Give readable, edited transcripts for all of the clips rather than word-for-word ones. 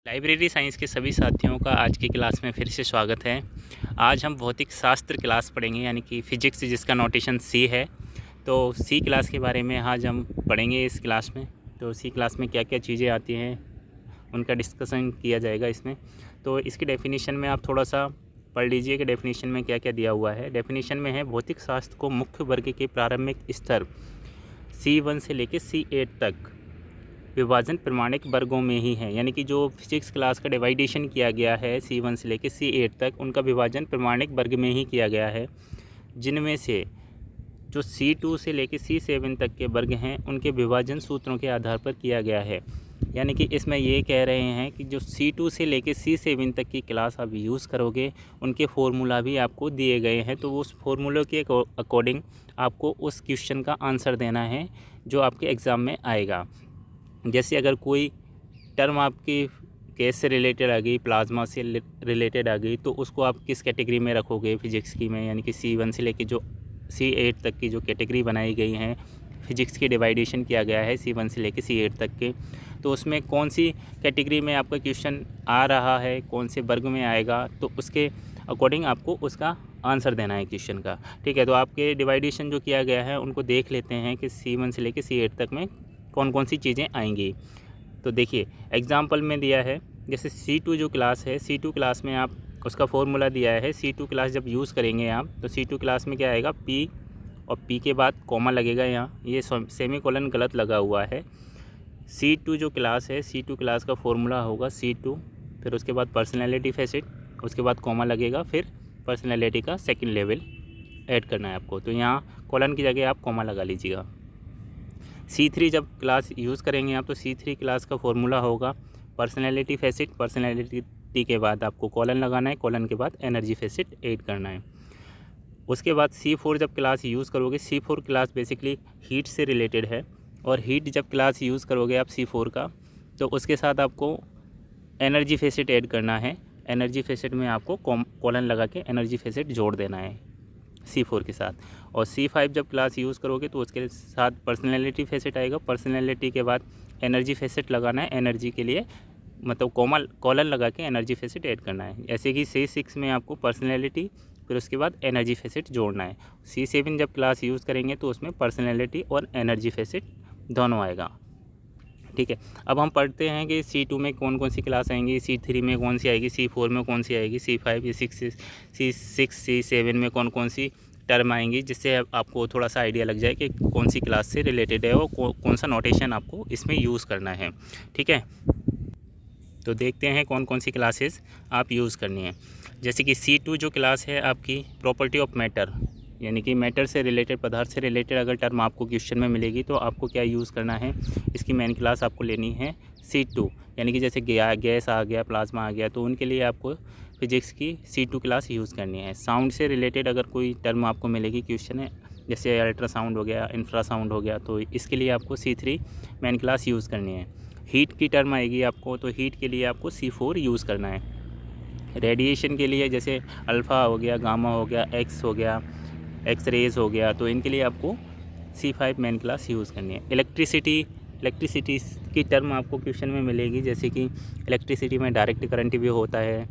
Library science के सभी साथियों का आज की क्लास में फिर से स्वागत है। आज हम भौतिक शास्त्र क्लास पढ़ेंगे, यानी कि फ़िज़िक्स जिसका नोटेशन सी है। तो सी क्लास के बारे में आज हम पढ़ेंगे इस क्लास में। तो सी क्लास में क्या क्या चीज़ें आती हैं उनका डिस्कशन किया जाएगा इसमें। तो इसकी डेफिनेशन में आप थोड़ा सा पढ़ लीजिए कि डेफिनेशन में क्या क्या दिया हुआ है। डेफिनेशन में है भौतिक शास्त्र को मुख्य वर्ग के प्रारंभिक स्तर C1 से लेकर C8 तक विभाजन प्रमाणिक वर्गों में ही है, यानी कि जो फिजिक्स क्लास का डिवाइडेशन किया गया है C1 से लेकर C8 तक, उनका विभाजन प्रमाणिक वर्ग में ही किया गया है, जिनमें से जो C2 से लेकर C7 तक के वर्ग हैं उनके विभाजन सूत्रों के आधार पर किया गया है। यानी कि इसमें ये कह रहे हैं कि जो C2 से लेकर C7 तक की क्लास आप यूज़ करोगे उनके फार्मूला भी आपको दिए गए हैं, तो उस फार्मूले के अकॉर्डिंग आपको उस क्वेश्चन का आंसर देना है जो आपके एग्ज़ाम में आएगा। जैसे अगर कोई टर्म आपकी गैस से रिलेटेड आ गई, प्लाज्मा से रिलेटेड आ गई, तो उसको आप किस कैटेगरी में रखोगे फिजिक्स की में, यानी कि C1 से लेके जो C8 तक की जो कैटेगरी बनाई गई हैं, फिजिक्स की डिवाइडेशन किया गया है C1 से लेके C8 तक के, तो उसमें कौन सी कैटेगरी में आपका क्वेश्चन आ रहा है, कौन से वर्ग में आएगा, तो उसके अकॉर्डिंग आपको उसका आंसर देना है क्वेश्चन का। ठीक है, तो आपके डिवाइडेशन जो किया गया है उनको देख लेते हैं कि C1 से लेके C8 तक में कौन कौन सी चीज़ें आएंगी। तो देखिए एग्जाम्पल में दिया है, जैसे C2 जो क्लास है, C2 क्लास में आप उसका फॉर्मूला दिया है। C2 क्लास जब यूज़ करेंगे आप, तो C2 क्लास में क्या आएगा, P और P के बाद कॉमा लगेगा, यहाँ ये सेमीकोलन गलत लगा हुआ है। C2 जो क्लास है, C2 क्लास का फॉर्मूला होगा C2, फिर उसके बाद पर्सनैलिटी फैसेट, उसके बाद कॉमा लगेगा, फिर पर्सनैलिटी का सेकेंड लेवल ऐड करना है आपको, तो यहाँ कॉलन की जगह आप कॉमा लगा लीजिएगा। C3 जब क्लास यूज़ करेंगे आप, तो C3 क्लास का फॉर्मूला होगा पर्सनैलिटी फैसेट, पर्सनैलिटी के बाद आपको कॉलन लगाना है, कॉलन के बाद एनर्जी फैसेट ऐड करना है। उसके बाद C4 जब क्लास यूज़ करोगे, C4 क्लास बेसिकली हीट से रिलेटेड है, और हीट जब क्लास यूज़ करोगे आप C4 का, तो उसके साथ आपको एनर्जी फैसेट ऐड करना है। एनर्जी फैसेट में आपको कॉलन लगा के एनर्जी फैसेट जोड़ देना है C4 के साथ। और C5 जब क्लास यूज़ करोगे तो उसके साथ पर्सनैलिटी फैसेट आएगा, पर्सनैलिटी के बाद एनर्जी फैसेट लगाना है, एनर्जी के लिए मतलब कॉलन लगा के एनर्जी फैसेट ऐड करना है। ऐसे कि C6 में आपको पर्सनैलिटी, फिर उसके बाद एनर्जी फैसेट जोड़ना है। C7 जब क्लास यूज़ करेंगे तो उसमें पर्सनैलिटी और एनर्जी फैसेट दोनों आएगा। ठीक है, अब हम पढ़ते हैं कि C2 में कौन कौन सी क्लास आएंगी, C3 में कौन सी आएगी, C4 में कौन सी आएगी, C5, C6, C7 में कौन कौन सी टर्म आएंगी, जिससे आपको थोड़ा सा आइडिया लग जाए कि कौन सी क्लास से रिलेटेड है और कौन सा नोटेशन आपको इसमें यूज़ करना है। ठीक है, तो देखते हैं कौन कौन सी क्लासेस आप यूज़ करनी है। जैसे कि C2 जो क्लास है आपकी प्रॉपर्टी ऑफ मैटर, यानी कि मैटर से रिलेटेड, पदार्थ से रिलेटेड अगर टर्म आपको क्वेश्चन में मिलेगी तो आपको क्या यूज़ करना है, इसकी मेन क्लास आपको लेनी है C2। यानी कि जैसे गैस आ गया, प्लाज्मा आ गया, तो उनके लिए आपको फिजिक्स की C2 क्लास यूज़ करनी है। साउंड से रिलेटेड अगर कोई टर्म आपको मिलेगी क्वेश्चन है, जैसे अल्ट्रासाउंड हो गया, इंफ्रासाउंड हो गया, तो इसके लिए आपको C3 मेन क्लास यूज़ करनी है। हीट की टर्म आएगी आपको, तो हीट के लिए आपको C4 यूज़ करना है। रेडिएशन के लिए जैसे अल्फ़ा हो गया, गामा हो गया, एक्स हो गया, एक्स रेज़ हो गया, तो इनके लिए आपको C5 मेन क्लास यूज़ करनी है। इलेक्ट्रिसिटी की टर्म आपको क्वेश्चन में मिलेगी, जैसे कि इलेक्ट्रिसिटी में डायरेक्ट करंट भी होता है,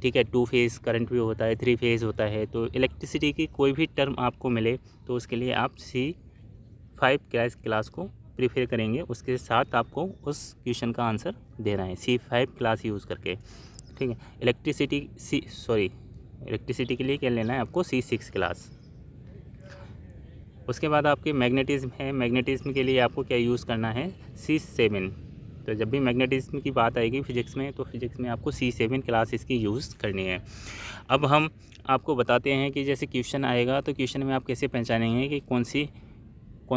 ठीक है, 2 फेज़ करंट भी होता है, 3 फेज़ होता है। तो इलेक्ट्रिसिटी की कोई भी टर्म आपको मिले तो उसके लिए आप C5 क्लास को प्रीफर करेंगे, उसके साथ आपको उस क्वेश्चन का आंसर देना है C5 क्लास यूज़ करके। ठीक है, इलेक्ट्रिसिटी के लिए क्या लेना है आपको, C6 क्लास। उसके बाद आपके मैग्नेटिज्म है, मैग्नेटिज्म के लिए आपको क्या यूज़ करना है, C7। तो जब भी मैग्नेटिज्म की बात आएगी फिजिक्स में, तो फिजिक्स में आपको C7 क्लास इसकी यूज़ करनी है। अब हम आपको बताते हैं कि जैसे क्वेश्चन आएगा तो क्वेश्चन में आप कैसे पहचानेंगे कि कौन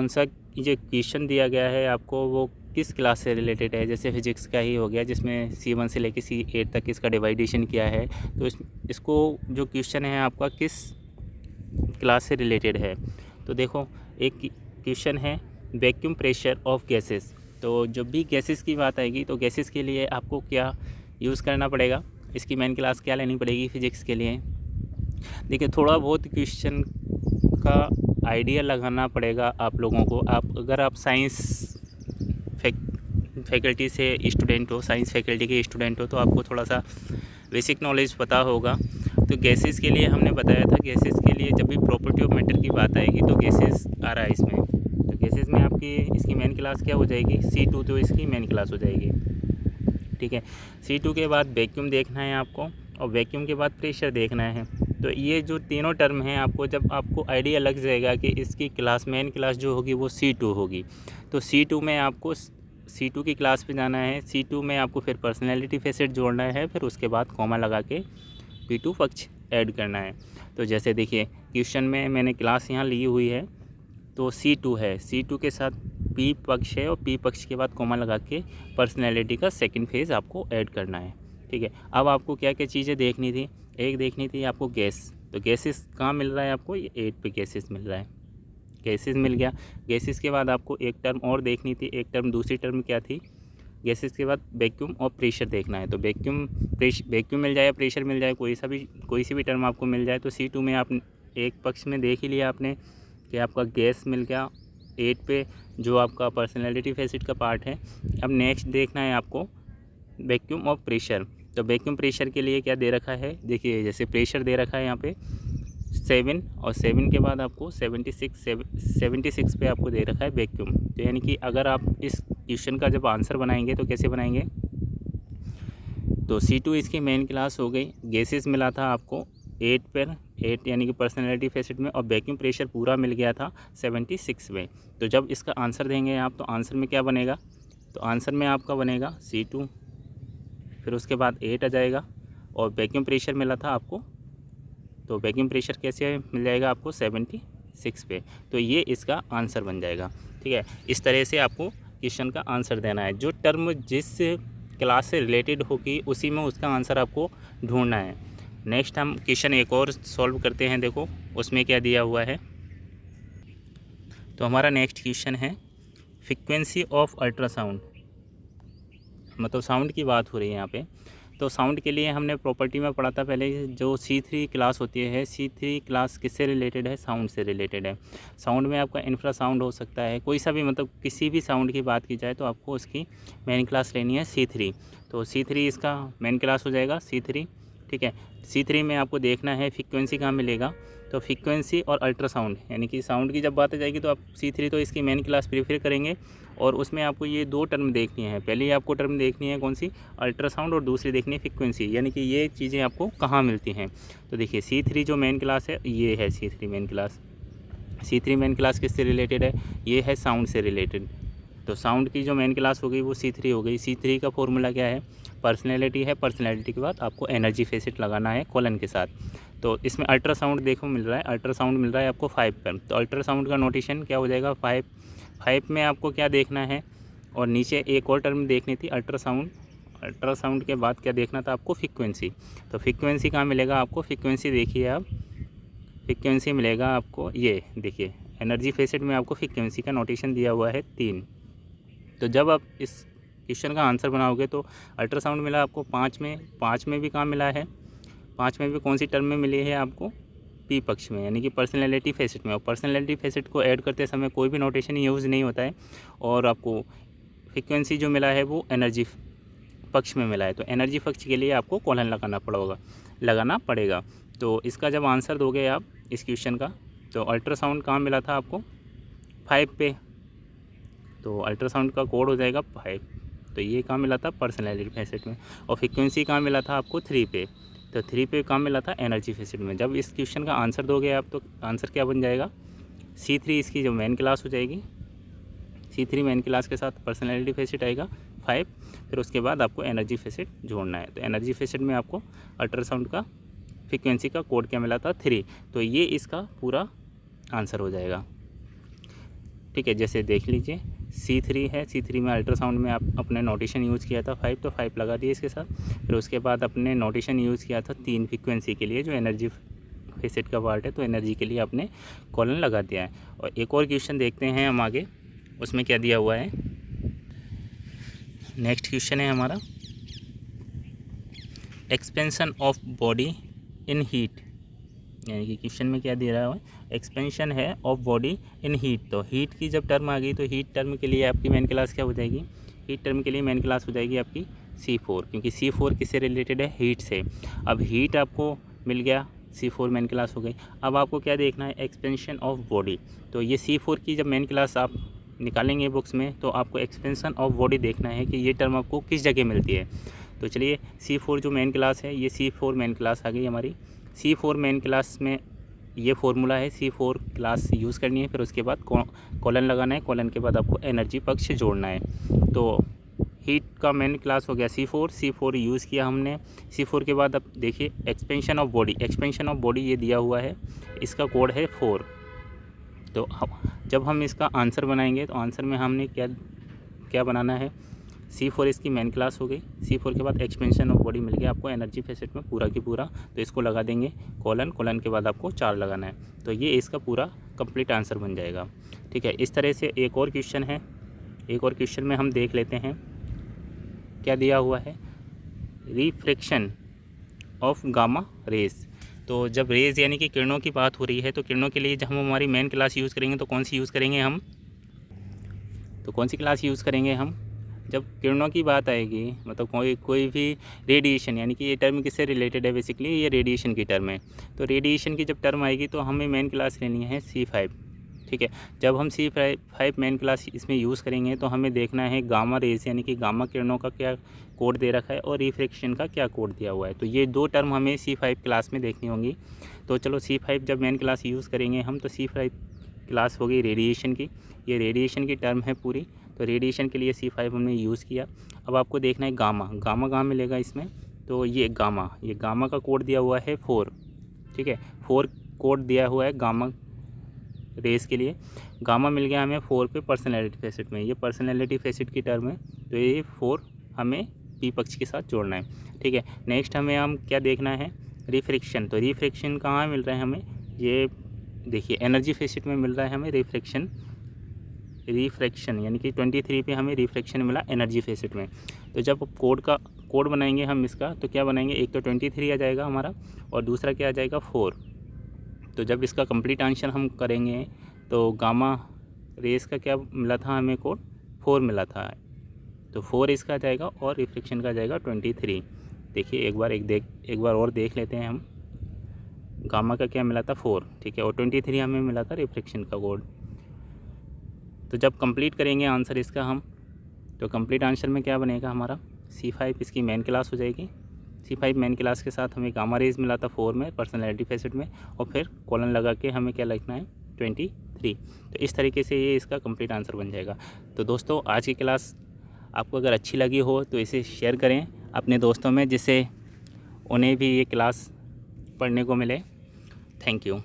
सा जो क्वेश्चन दिया गया है आपको वो किस क्लास से रिलेटेड है। जैसे फिजिक्स का ही हो गया जिसमें C1 से लेकर C8 तक इसका डिवाइडेशन किया है, तो इसको जो क्वेश्चन है आपका किस क्लास से रिलेटेड है। तो देखो एक क्वेश्चन है वैक्यूम प्रेशर ऑफ गैसेस, तो जब भी गैसेस की बात आएगी तो गैसेस के लिए आपको क्या यूज़ करना पड़ेगा, इसकी मेन क्लास क्या लेनी पड़ेगी फिजिक्स के लिए। देखिए थोड़ा बहुत क्वेश्चन का आइडिया लगाना पड़ेगा आप लोगों को। अगर आप साइंस फैकल्टी से स्टूडेंट हो, साइंस फैकल्टी के स्टूडेंट हो, तो आपको थोड़ा सा बेसिक नॉलेज पता होगा। तो गैसेस के लिए हमने बताया था, गैसेस के लिए जब भी प्रॉपर्टी ऑफ मैटर की बात आएगी तो गैसेस आ रहा है इसमें। तो गैसेस में आपकी इसकी मेन क्लास क्या हो जाएगी, C2, तो इसकी मेन क्लास हो जाएगी। ठीक है, C2 के बाद वैक्यूम देखना है आपको, और वैक्यूम के बाद प्रेशर देखना है। तो ये जो तीनों टर्म हैं, आपको जब आपको आइडिया लग जाएगा कि इसकी क्लास मेन क्लास जो होगी वो C2 होगी, तो C2 में आपको C2 की क्लास पे जाना है। C2 में आपको फिर पर्सनैलिटी फेसेट जोड़ना है, फिर उसके बाद कॉमा लगा के P2 पक्ष ऐड करना है। तो जैसे देखिए क्वेश्चन में मैंने क्लास यहाँ ली हुई है, तो C2 है, C2 के साथ P पक्ष है, और P पक्ष के बाद कॉमा लगा के पर्सनैलिटी का सेकंड फेज़ आपको ऐड करना है। ठीक है, अब आपको क्या क्या चीज़ें देखनी थी, एक देखनी थी आपको गैस। तो गैसेस कहाँ मिल रहा है आपको, ये 8 पे गैसेस मिल रहा है, गैसेस मिल गया। गैसेस के बाद आपको एक टर्म और देखनी थी, एक टर्म दूसरी टर्म क्या थी, गैसेस के बाद वैक्यूम और प्रेशर देखना है। तो वैक्यूम मिल जाए, प्रेशर मिल जाए, कोई सी भी टर्म आपको मिल जाए, तो C2 में आप एक पक्ष में देख ही लिया आपने कि आपका गैस मिल गया 8 पे, जो आपका पर्सनैलिटी फेसेट का पार्ट है। अब नेक्स्ट देखना है आपको वैक्यूम और प्रेशर। तो वैक्यूम प्रेशर के लिए क्या दे रखा है, देखिए जैसे प्रेशर दे रखा है यहाँ पे 7, और 7 के बाद आपको 76 पे आपको दे रखा है वैक्यूम। तो यानी कि अगर आप इस क्वेश्चन का जब आंसर बनाएंगे तो कैसे बनाएंगे, तो C2 इसकी मेन क्लास हो गई, गैसेस मिला था आपको 8 पर, 8 यानी कि पर्सनैलिटी फेसेट में, और वैक्यूम प्रेशर पूरा मिल गया था 76 में। तो जब इसका आंसर देंगे आप, तो आंसर में क्या बनेगा, तो आंसर में आपका बनेगा C2, फिर उसके बाद 8 आ जाएगा, और वैक्यूम प्रेशर मिला था आपको, तो वैक्यूम प्रेशर कैसे मिल जाएगा आपको 76 पे। तो ये इसका आंसर बन जाएगा। ठीक है, इस तरह से आपको क्वेश्चन का आंसर देना है। जो टर्म जिस क्लास से रिलेटेड होगी उसी में उसका आंसर आपको ढूंढना है। नेक्स्ट हम क्वेश्चन एक और सॉल्व करते हैं, देखो उसमें क्या दिया हुआ है। तो हमारा नेक्स्ट क्वेश्चन है फ्रीक्वेंसी ऑफ अल्ट्रासाउंड, मतलब साउंड की बात हो रही है यहाँ पे। तो साउंड के लिए हमने प्रॉपर्टी में पढ़ा था पहले, जो C3 क्लास होती है, C3 क्लास किससे रिलेटेड है, साउंड से रिलेटेड है। साउंड में आपका इंफ्रासाउंड हो सकता है, कोई सा भी, मतलब किसी भी साउंड की बात की जाए तो आपको उसकी मेन क्लास लेनी है C3। तो C3 इसका मेन क्लास हो जाएगा C3। ठीक है, C3 में आपको देखना है फ्रीक्वेंसी कहाँ मिलेगा, तो फ्रीक्वेंसी और अल्ट्रासाउंड, यानी कि साउंड की जब बात आ जाएगी तो आप C3 तो इसकी मेन क्लास प्रीफर करेंगे, और उसमें आपको ये 2 टर्म देखनी है। पहले आपको टर्म देखनी है कौन सी, अल्ट्रासाउंड, और दूसरी देखनी है फ्रीक्वेंसी, यानी कि ये चीज़ें आपको कहाँ मिलती हैं। तो देखिए C3 जो मेन क्लास है ये है C3 main class. C3 main class किससे रिलेटेड है, ये है साउंड से रिलेटेड। तो साउंड की जो मेन क्लास हो गई वो C3 हो गई। C3 का फॉर्मूला क्या है, पर्सनैलिटी है, पर्सनैलिटी के बाद आपको एनर्जी फेसेट लगाना है कॉलन के साथ। तो इसमें अल्ट्रासाउंड देखो मिल रहा है, अल्ट्रासाउंड मिल रहा है आपको 5 पर। तो अल्ट्रासाउंड का नोटेशन क्या हो जाएगा 5 में आपको क्या देखना है, और नीचे एक और टर्म देखनी थी अल्ट्रासाउंड। अल्ट्रासाउंड के बाद क्या देखना था आपको, फ्रीक्वेंसी। तो फ्रीक्वेंसी कहाँ मिलेगा आपको, फ्रीक्वेंसी देखिए आप, फ्रीक्वेंसी मिलेगा आपको, ये देखिए एनर्जी फेसेट में आपको फ्रीक्वेंसी का नोटेशन दिया हुआ है 3। तो जब आप इस क्वेश्चन का आंसर बनाओगे तो अल्ट्रासाउंड मिला आपको 5 में भी कहाँ मिला है, 5 में भी कौन सी टर्म में मिली है आपको, P पक्ष में, यानी कि पर्सनैलिटी फेसेट में। और पर्सनैलिटी फेसेट को ऐड करते समय कोई भी नोटेशन यूज़ नहीं होता है। और आपको फ्रीक्वेंसी जो मिला है वो एनर्जी पक्ष में मिला है, तो एनर्जी पक्ष के लिए आपको कॉलन लगाना पड़ेगा। तो इसका जब आंसर दोगे आप इस क्वेश्चन का, तो अल्ट्रासाउंड कहाँ मिला था आपको 5 पे, तो अल्ट्रासाउंड का कोड हो जाएगा 5। तो ये कहाँ मिला था, पर्सनैलिटी फेसेट में। और फ्रीक्वेंसी कहाँ मिला था आपको 3 पे, तो 3 पे कहाँ मिला था, एनर्जी फेसेट में। जब इस क्वेश्चन का आंसर दोगे आप, तो आंसर क्या बन जाएगा, C3 इसकी जो मेन क्लास हो जाएगी, C3 मेन क्लास के साथ पर्सनैलिटी फेसेट आएगा 5, फिर उसके बाद आपको एनर्जी फेसेट जोड़ना है। तो एनर्जी फेसेट में आपको अल्ट्रासाउंड का फ्रीक्वेंसी का कोड क्या मिला था 3। तो ये इसका पूरा आंसर हो जाएगा। ठीक है, जैसे देख लीजिए C3 है, C3 में अल्ट्रासाउंड में आप अपने नोटेशन यूज़ किया था 5, तो 5 लगा दिए इसके साथ। फिर उसके बाद अपने नोटेशन यूज़ किया था 3 फ्रीक्वेंसी के लिए, जो एनर्जी फेसेट का पार्ट है, तो एनर्जी के लिए आपने कॉलन लगा दिया है। और एक और क्वेश्चन देखते हैं हम आगे, उसमें क्या दिया हुआ है। नेक्स्ट क्वेश्चन है हमारा expansion of body in heat, यानी कि क्वेश्चन में क्या दे रहा है, एक्सपेंशन है ऑफ बॉडी इन हीट। तो हीट की जब टर्म आ गई, तो हीट टर्म के लिए आपकी मेन क्लास क्या हो जाएगी, हीट टर्म के लिए मेन क्लास हो जाएगी आपकी C4, क्योंकि C4 किससे रिलेटेड है, हीट से। अब हीट आपको मिल गया, C4 मेन क्लास हो गई। अब आपको क्या देखना है, एक्सपेंशन ऑफ बॉडी। तो ये C4 की जब मेन क्लास आप निकालेंगे बुक्स में तो आपको एक्सपेंशन ऑफ बॉडी देखना है कि ये टर्म आपको किस जगह मिलती है। तो चलिए C4 जो मेन क्लास है, ये C4 मेन क्लास आ गई हमारी। C4 मेन क्लास में ये फार्मूला है, C4 क्लास यूज़ करनी है, फिर उसके बाद कॉलन लगाना है, कॉलन के बाद आपको एनर्जी पक्ष जोड़ना है। तो हीट का मेन क्लास हो गया C4 यूज़ किया हमने। C4 के बाद अब देखिए expansion of body, expansion of body ये दिया हुआ है, इसका कोड है 4। तो जब हम इसका आंसर बनाएंगे तो आंसर में हमने क्या बनाना है, C4 इसकी मेन क्लास हो गई। C4 के बाद एक्सपेंशन ऑफ बॉडी मिल गया आपको एनर्जी फेसेट में पूरा की पूरा, तो इसको लगा देंगे कॉलन के बाद आपको 4 लगाना है। तो ये इसका पूरा कंप्लीट आंसर बन जाएगा। ठीक है, इस तरह से एक और क्वेश्चन है, एक और क्वेश्चन में हम देख लेते हैं क्या दिया हुआ है, रिफ्रैक्शन ऑफ गामा रेज। तो जब रेज यानी कि किरणों की बात हो रही है, तो किरणों के लिए जब हम हमारी मेन क्लास यूज़ करेंगे तो कौन सी यूज़ करेंगे हम, तो कौन सी क्लास यूज़ करेंगे हम, जब किरणों की बात आएगी, मतलब कोई भी रेडिएशन, यानी कि ये टर्म किससे रिलेटेड है, बेसिकली ये रेडिएशन की टर्म है। तो रेडिएशन की जब टर्म आएगी तो हमें मेन क्लास लेनी है C5। ठीक है, जब हम C5 मेन क्लास इसमें यूज़ करेंगे तो हमें देखना है गामा रेज यानी कि गामा किरणों का क्या कोड दे रखा है और रिफ्रैक्शन का क्या कोड दिया हुआ है। तो ये 2 टर्म हमें C5 क्लास में देखनी होंगी। तो चलो C5 जब मेन क्लास यूज़ करेंगे हम, तो C5 क्लास हो गई रेडिएशन की, ये रेडिएशन की टर्म है पूरी। तो रेडिएशन के लिए C5 हमने यूज़ किया। अब आपको देखना है गामा कहाँ मिलेगा इसमें, तो ये गामा का कोड दिया हुआ है 4। ठीक है, 4 कोड दिया हुआ है गामा रेस के लिए। गामा मिल गया हमें 4 पे पर्सनैलिटी फेसेट में, ये पर्सनैलिटी फेसेट की टर्म है, तो ये 4 हमें पी पक्ष के साथ जोड़ना है। ठीक है, नेक्स्ट हमें हम क्या देखना है, रिफ्रैक्शन। तो रिफ्रैक्शन कहाँ मिल रहा है हमें, ये देखिए एनर्जी फेसेट में मिल रहा है हमें रिफ्रैक्शन यानी कि 23 पे हमें रिफ्रैक्शन मिला एनर्जी फेसेट में। तो जब कोड बनाएंगे हम इसका, तो क्या बनाएंगे, एक तो 23 आ जाएगा हमारा और दूसरा क्या आ जाएगा 4। तो जब इसका कंप्लीट आंसर हम करेंगे तो गामा रेस का क्या मिला था हमें कोड, 4 मिला था, तो 4 इसका आ जाएगा और रिफ्रैक्शन का आ जाएगा 23। देखिए एक बार और देख लेते हैं हम, गामा का क्या मिला था 4, ठीक है, और 23 हमें मिला था रिफ्रैक्शन का कोड। तो जब कंप्लीट करेंगे आंसर इसका हम, तो कंप्लीट आंसर में क्या बनेगा हमारा, C5 इसकी मेन क्लास हो जाएगी। C5 मेन क्लास के साथ हमें गामा रेज मिला था 4 में पर्सनैलिटी फेसेट में, और फिर कॉलन लगा के हमें क्या लिखना है 23। तो इस तरीके से ये इसका कंप्लीट आंसर बन जाएगा। तो दोस्तों आज की क्लास आपको अगर अच्छी लगी हो तो इसे शेयर करें अपने दोस्तों में, जिससे उन्हें भी ये क्लास पढ़ने को मिले। Thank you.